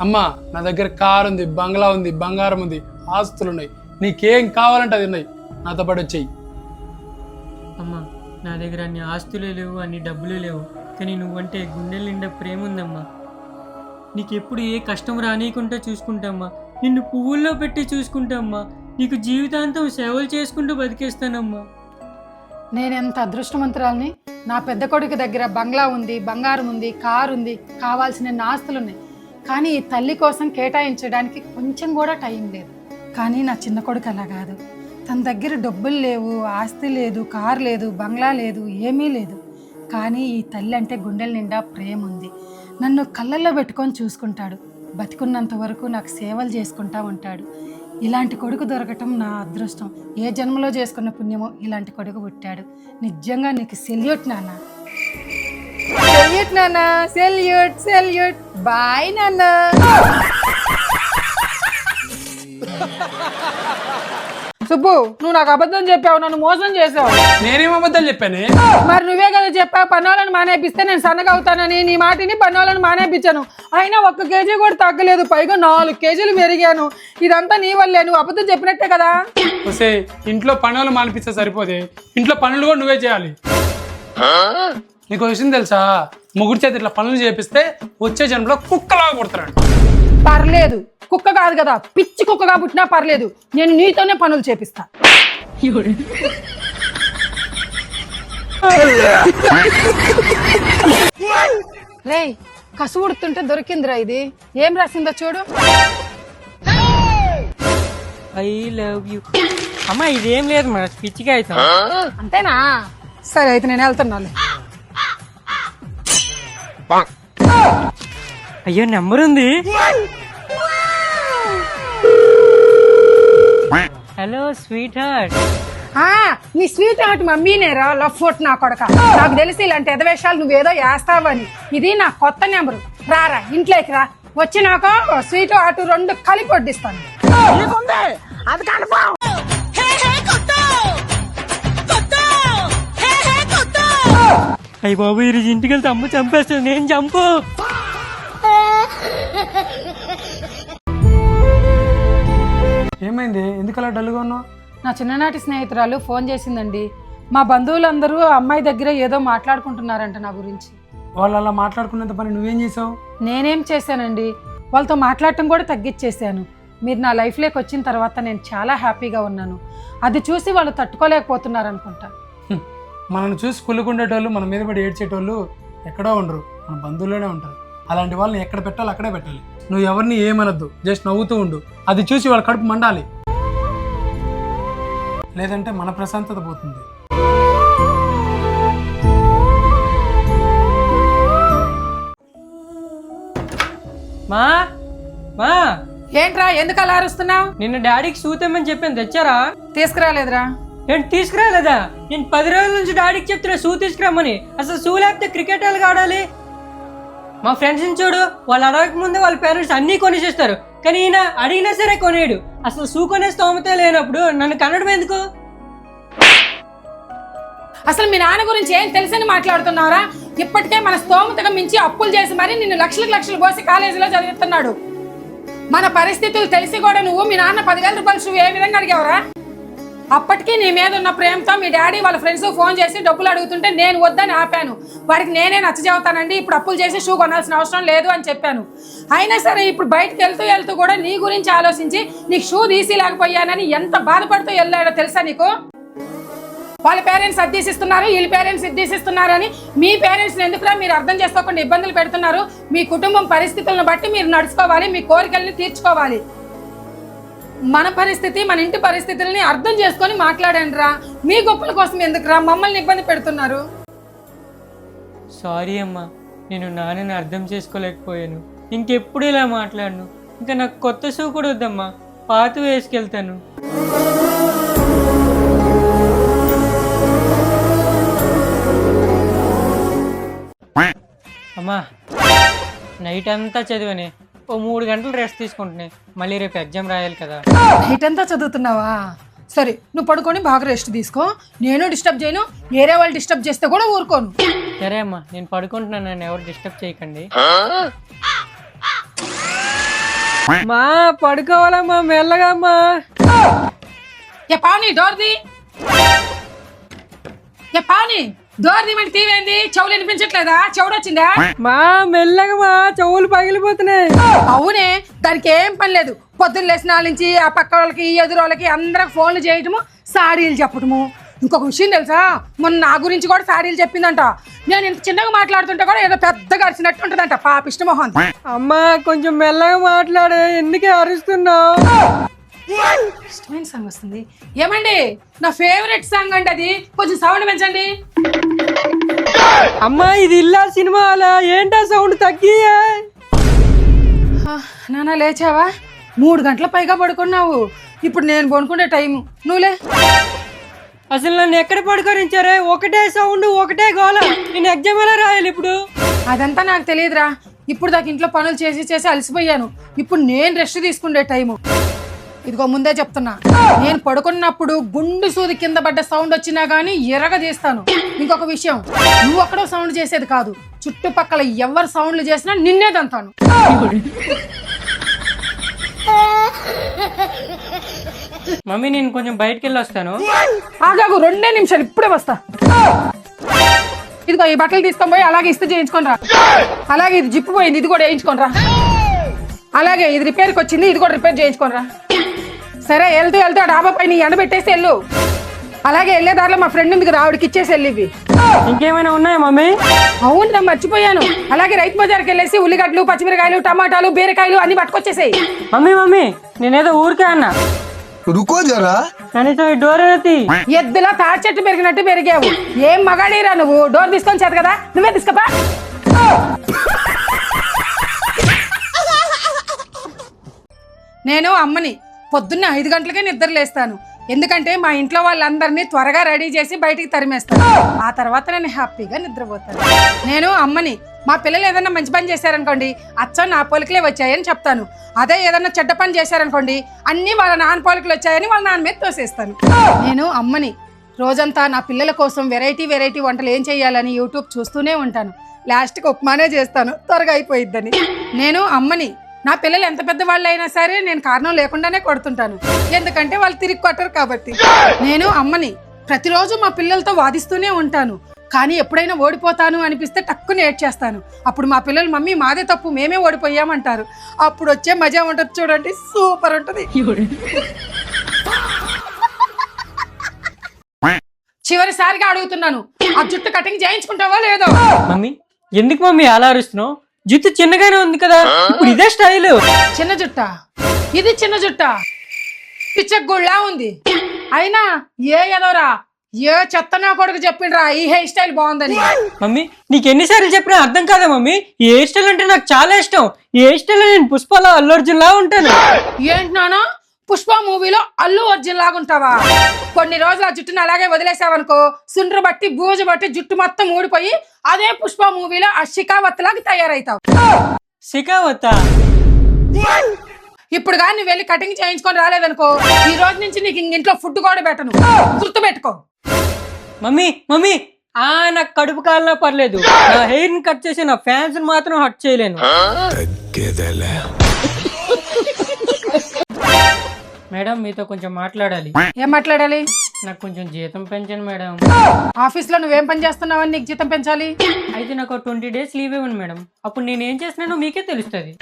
అమ్మా నా దగ్గర కారు ఉంది, బంగ్లా ఉంది, బంగారం ఉంది, ఆస్తులు ఉన్నాయి, నీకేం కావాలంటే అది ఉన్నాయి, నాతో పాటు వచ్చేయి. అమ్మా నా దగ్గర అన్ని ఆస్తులే లేవు, అన్ని డబ్బులు లేవు, కానీ నువ్వంటే గుండెల నిండా ప్రేమ ఉందమ్మా. నీకు ఎప్పుడు ఏ కష్టం రానీయకుండా చూసుకుంటామ్మా, నిన్ను పువ్వుల్లో పెట్టి చూసుకుంటామ్మా, నీకు జీవితాంతం సేవలు చేసుకుంటూ బతికేస్తానమ్మా. నేనెంత అదృష్టవంతురాలని. నా పెద్ద కొడుకు దగ్గర బంగ్లా ఉంది, బంగారం ఉంది, కారు ఉంది, కావాల్సిన ఆస్తులు ఉన్నాయి, కానీ ఈ తల్లి కోసం కేటాయించడానికి కొంచెం కూడా టైం లేదు. కానీ నా చిన్న కొడుకు అలా కాదు. తన దగ్గర డబ్బులు లేవు, ఆస్తి లేదు, కారు లేదు, బంగ్లా లేదు, ఏమీ లేదు, కానీ ఈ తల్లి అంటే గుండెల నిండా ప్రేమ ఉంది. నన్ను కళ్ళల్లో పెట్టుకొని చూసుకుంటాడు, బతికున్నంత వరకు నాకు సేవలు చేసుకుంటా ఉంటాడు. ఇలాంటి కొడుకు దొరకటం నా అదృష్టం. ఏ జన్మలో చేసుకున్న పుణ్యమో ఇలాంటి కొడుకు పుట్టాడు. నిజంగా నీకు సెల్యూట్ నాన్న. సెల్యూట్ నాన్న, సెల్యూట్ సెల్యూట్. బాయ్ నాన్న. సుబ్బు, నువ్వు నాకు అబద్ధం చెప్పావు, నన్ను మోసం చేసావు. నేనేం అబద్ధాలు చెప్పానే? మరి నువ్వే కదా చెప్పావు పన్నోళ్ళని మానేపిస్తే నేను సన్నగా అవుతానని. నీ మాటిని పన్నోళ్ళని మానేపించాను, అయినా 1 కేజీ కూడా తగ్గలేదు, పైగా 4 కేజీలు పెరిగాను. ఇదంతా నీ వల్లే, నువ్వు అబద్ధం చెప్పినట్టే కదా. వస్తే ఇంట్లో పనులు మానిపిస్తే సరిపోతే, ఇంట్లో పనులు కూడా నువ్వే చేయాలి. నీకు విషయం తెలుసా? ముగ్గురు చేతి ఇట్లా పనులు చేపిస్తే వచ్చే జన్మలో కుక్కలాగా పుడతారంట. పర్లేదు, కుక్క కాదు కదా, పిచ్చి కుక్కగా పుట్టినా పర్లేదు, నేను నీతోనే పనులు చేపిస్తా. రేయ్, కసు ఉడుతుంటే దొరికిందిరా ఇది. ఏం రాసిందో చూడు. I love you. అమ్మా ఇదేం లేదు మన పిచ్చిగా అవుతాం. అంతేనా? సరే అయితే నేను వెళ్తున్నాను. అయ్యో నెంబర్ ఉంది. Hello sweet heart. నీ స్వీట్ హార్ట్ మమ్మీనేరా, లవ్ ఫోట్ నా కొడక. నాకు తెలిసి ఇలాంటి ఎదవేషాలు నువ్వేదో వేస్తావని. ఇది నా కొత్త నెంబరు. రారా ఇంట్లోకి రా, వచ్చి నాకు స్వీట్ హార్ట్ 2 కలిపి వడ్డిస్తాను. అయ్య బాబు ఈరోజు ఇంటికి వెళ్తే అమ్మ చంపేస్తాను. నేను చంపు. ఏమైంది? ఎందుకు అలా డల్గా ఉన్నావు? నా చిన్ననాటి స్నేహితురాలు ఫోన్ చేసిందండి. మా బంధువులందరూ అమ్మాయి దగ్గర ఏదో మాట్లాడుకుంటున్నారంట నా గురించి. వాళ్ళు అలా మాట్లాడుకున్నంత పని నువ్వేం చేసావు? నేనేం చేశానండి, వాళ్ళతో మాట్లాడటం కూడా తగ్గించేశాను. మీరు నా లైఫ్లోకి వచ్చిన తర్వాత నేను చాలా హ్యాపీగా ఉన్నాను. అది చూసి వాళ్ళు తట్టుకోలేకపోతున్నారు అనుకుంటా. మనల్ని చూసి కుళ్ళుకుండేటోళ్ళు, మన మీద పడి ఏడ్చేటోళ్ళు ఎక్కడో ఉండరు, మన బంధువుల్లోనే ఉంటారు. అలాంటి వాళ్ళని ఎక్కడ పెట్టాలి అక్కడే పెట్టాలి. నువ్వు ఎవరిని ఏమనద్దు, జస్ట్ నవ్వుతూ ఉండు. అది చూసి వాళ్ళ కడుపు మండాలి, లేదంటే మన ప్రశాంతత పోతుంది. మా మా ఏంట్రా, ఎందుకు అలా అరుస్తున్నావు? నిన్న డాడీకి సూతేమని చెప్పాను, తెచ్చారా? తీసుకురాలేదురా. ఏంటి తీసుకురాలేదా? నేను 10 రోజుల నుంచి డాడీకి చెప్తున్నా షూ తీసుకురామని. అసలు షూ లేకపోతే క్రికెట్ వాళ్ళకి ఆడాలి. మా ఫ్రెండ్స్ని చూడు, వాళ్ళు అడగక ముందే వాళ్ళ పేరెంట్స్ అన్నీ కొనేసేస్తారు, కానీ ఈయన అడిగినా సరే కొనేయడు. అసలు షూ కొనే స్తోమతే లేనప్పుడు నన్ను కనడం ఎందుకు? అసలు మీ నాన్న గురించి ఏం తెలుసని మాట్లాడుతున్నారా? ఇప్పటికే మన స్తోమతగా మించి అప్పులు చేసి మరి నిన్ను లక్షలు పోసి కాలేజీలో చదివిస్తున్నాడు. మన పరిస్థితులు తెలిసి కూడా నువ్వు మీ నాన్న 10,000 రూపాయల షూ ఏ విధంగా అడిగావురా? అప్పటికీ నీ మీద ఉన్న ప్రేమతో మీ డాడీ వాళ్ళ ఫ్రెండ్స్ ఫోన్ చేసి డబ్బులు అడుగుతుంటే నేను వద్దని ఆపాను. వారికి నేనే నచ్చజెబుతానండి, ఇప్పుడు అప్పులు చేసి షూ కొనాల్సిన అవసరం లేదు అని చెప్పాను. అయినా సరే ఇప్పుడు బయటకు వెళ్తూ కూడా నీ గురించి ఆలోచించి నీకు షూ తీసి లేకపోయానని ఎంత బాధపడుతూ వెళ్ళాడో తెలుసా నీకు? వాళ్ళ పేరెంట్స్ అద్దీసిస్తున్నారు, వీళ్ళ పేరెంట్స్ ఇద్దీసిస్తున్నారని మీ పేరెంట్స్ని ఎందుకురా మీరు అర్థం చేసుకోకుండా ఇబ్బందులు పెడుతున్నారు? మీ కుటుంబం పరిస్థితులను బట్టి మీరు నడుచుకోవాలి, మీ కోరికల్ని తీర్చుకోవాలి. మన పరిస్థితి, మన ఇంటి పరిస్థితుల్ని అర్థం చేసుకొని మాట్లాడండి రా. మీ గొప్పల కోసం ఎందుకురా మమ్మల్ని ఇబ్బంది పెడుతున్నారు? సారీ అమ్మా, నేను నాన్నని అర్థం చేసుకోలేకపోయాను. ఇంకెప్పుడు ఇలా మాట్లాడను. ఇంకా నాకు కొత్త షూ కూడా వద్దమ్మా, పాత వేసుకెళ్తాను. అమ్మా నైట్ అంతా చదివని ఓ 3 గంటలు రెస్ట్ తీసుకుంటున్నాయి, మళ్ళీ రేపు ఎగ్జామ్ రాయాలి కదా. నైట్ అంతా చదువుతున్నావా? సరే నువ్వు పడుకొని బాగా రెస్ట్ తీసుకో, నేను డిస్టర్బ్ చేయను, వేరే వాళ్ళు డిస్టర్బ్ చేస్తే కూడా ఊరుకోను. సరే అమ్మా, నేను పడుకుంటున్నాను, నన్ను ఎవరు డిస్టర్బ్ చేయకండి. మా పడుకోవాలమ్మా మెల్లగా అమ్మా. ఏ పావని డోర్ది, ఏ పావని డోర్ది మరి తీవేంది? చెవులు వినిపించట్లేదా? చెవుడు వచ్చిందా? మా మెల్లగా మా చెవులు పగిలిపోతున్నాయి. అవునే, దానికి ఏం పని లేదు. పొద్దున్న లేసిన నుంచి ఆ పక్క వాళ్ళకి ఎదురు వాళ్ళకి అందరికి ఫోన్లు చేయటము, సాడీలు చెప్పటము. ఇంకొక విషయం తెలుసా, మొన్న నా గురించి కూడా సాడీలు చెప్పిందంట. నేను ఇంత చిన్నగా మాట్లాడుతుంటే కూడా ఏదో పెద్దగా అరిచినట్టు ఉంటుందంట పాపిష్ట మొహం. అమ్మా కొంచెం మెల్లగా మాట్లాడే, ఎందుకే అరుస్తున్నావు? ఇష్టమైన సాంగ్ వస్తుంది. ఏమండి, నా ఫేవరెట్ సాంగ్ అండి అది, కొంచెం సౌండ్ పెంచండి. అమ్మా ఇది ఇల్లా సినిమా అలా ఏంటా సౌండ్ తగ్గి? నాన్న లేచావా? 3 గంటల పైగా పడుకున్నావు. ఇప్పుడు నేను పడుకునే టైము, నువ్వులే. అసలు నన్ను ఎక్కడ పడుకోరించారే? ఒకటే సౌండ్ ఒకటే గోల. నేను ఎగ్జామ్ ఎలా రాయాలి ఇప్పుడు? అదంతా నాకు తెలియదురా. ఇప్పుడు దాకా ఇంట్లో పనులు చేసి చేసి అలసిపోయాను. ఇప్పుడు నేను రెస్ట్ తీసుకునే టైము. ఇదిగో ముందే చెప్తున్నా, నేను పడుకున్నప్పుడు గుండు సూది కింద పడ్డ సౌండ్ వచ్చినా గానీ ఎరగదీస్తాను. ఇంకొక విషయం, నువ్వు ఒక్కడో సౌండ్ చేసేది కాదు, చుట్టుపక్కల ఎవరు సౌండ్లు చేసినా నిన్నే దంతాను. మమ్మీ నేను కొంచెం బయటికి వెళ్ళి వస్తాను. ఆగాగు, 2 నిమిషాలు, ఇప్పుడే వస్తా. ఇదిగో ఈ బట్టలు తీసుకొని పోయి అలాగే ఇస్త్రీ చేయించుకొని రా. అలాగే ఇది జిప్పు పోయింది, ఇది కూడా వేయించుకొని రా. అలాగే ఇది రిపేర్కి వచ్చింది, ఇది కూడా రిపేర్ చేయించుకొని రా. సరే, వెళ్తూ వెళ్తూ డాబా పైన ఎండబెట్టేసి వెళ్ళు. అలాగే వెళ్ళే దారిలో మా ఫ్రెండ్ ఉంది కదా, ఆవిడకి ఇచ్చేసి వెళ్ళి ఇవి. ఇంకేమైనా ఉన్నాయా మమ్మీ? అవును, మర్చిపోయాను. అలాగే రైతు బజార్కి వెళ్ళేసి ఉల్లిగడ్డలు, పచ్చిమిరకాయలు, టమాటాలు, బీరకాయలు అన్ని పట్టుకొచ్చేసాయి. మమ్మీ నేనేదో ఊరికే అన్నా. रुको जरा కనీసం ఈ డోర్ అనేది. ఎద్దులా తాడి చెట్టు పెరిగినట్టు పెరిగావు. ఏం మగాడీరా నువ్వు? డోర్ తీసుకొని చేత కదా, నువ్వే తీసుకపో. నేను అమ్మని పొద్దున్న 5 గంటలకే నిద్ర లేస్తాను. ఎందుకంటే మా ఇంట్లో వాళ్ళందరినీ త్వరగా రెడీ చేసి బయటికి తరిమేస్తాను. ఆ తర్వాత నేను హ్యాపీగా నిద్రపోతాను. నేను అమ్మని మా పిల్లలు ఏదైనా మంచి పని చేశారనుకోండి, అచ్చం నా పోలికలే వచ్చాయని చెప్తాను. అదే ఏదైనా చెడ్డ పని చేశారనుకోండి, అన్నీ వాళ్ళ నాన్న పోలికలు వచ్చాయని వాళ్ళ నాన్న మీద తోసేస్తాను. నేను అమ్మని రోజంతా నా పిల్లల కోసం వెరైటీ వెరైటీ వంటలు ఏం చేయాలని యూట్యూబ్ చూస్తూనే ఉంటాను. లాస్ట్కి ఉప్మానే చేస్తాను, త్వరగా అయిపోయిద్దని. నేను అమ్మని నా పిల్లలు ఎంత పెద్దవాళ్ళు అయినా సరే నేను కారణం లేకుండానే కొడుతుంటాను, ఎందుకంటే వాళ్ళు తిరిగి కొట్టరు కాబట్టి. నేను అమ్మని ప్రతిరోజు మా పిల్లలతో వాదిస్తూనే ఉంటాను. కానీ ఎప్పుడైనా ఓడిపోతాను అనిపిస్తే టక్కుని ఏడ్చేస్తాను. అప్పుడు మా పిల్లలు మమ్మీ మాదే తప్పు, మేమే ఓడిపోయామంటారు. అప్పుడు వచ్చే మజా ఉంటుంది చూడండి, సూపర్ ఉంటుంది. చివరిసారిగా అడుగుతున్నాను, ఆ జుట్టు కటింగ్ చేయించుకుంటావా లేదో? మమ్మీ ఎందుకు మమ్మీ అలా అరుస్తున్నావు? జుట్టు చిన్నగానే ఉంది కదా, ఇప్పుడు ఇదే స్టైల్. చిన్న జుట్ట, ఇది చిన్న జుట్ట, పిచ్చగుళ్ళా ఉంది. అయినా ఏ ఎదోరా, ఏ చెత్త నా కొడుకు చెప్పిండ్రా ఈ హెయిర్ స్టైల్ బాగుందని. మమ్మీ నీకు ఎన్నిసార్లు చెప్పినా అర్థం కాదా మమ్మీ? ఈ హెయిర్ స్టైల్ అంటే నాకు చాలా ఇష్టం. ఈ హెయిర్ స్టైల్ నేను పుష్పలో అల్లు అర్జున్ లా ఉంటాను. ఏంటి నానా, పుష్ప మూవీలో అల్లు అర్జున్ లాగా ఉంటావా? కొన్ని రోజులు ఆ జుట్టును అలాగే వదిలేసావనుకో, సుండ్రు బట్టి బూజు బట్టి జుట్టు మొత్తం ఊడిపోయి అదే పుష్ప మూవీలో ఆ షికావత్ లాగా తయారైతావు. శిఖావతా? ఇప్పుడు కానీ నువ్వు వెళ్ళి కటింగ్ చేయించుకొని రాలేదనుకో, ఈ రోజు నుంచి నీకు ఇంట్లో ఫుడ్ కూడా పెట్టను, గుర్తు పెట్టుకో. మమ్మీ నాకు కడుపు కాలినా పర్లేదు, నా హెయిర్ ని కట్ చేసి నా ఫ్యాన్స్ మాత్రం హట్ చేయలేను. మేడం మీతో కొంచెం మాట్లాడాలి. ఏం మాట్లాడాలి? నాకు కొంచెం జీతం పెంచండి మేడం. ఆఫీస్ లో నువ్వేం పని చేస్తున్నావని నీకు జీతం పెంచాలి? అయితే నాకు 20 days లీవ్ ఇవ్వండి మేడం, అప్పుడు నేను ఏం చేస్తున్నానో మీకే తెలుస్తుంది.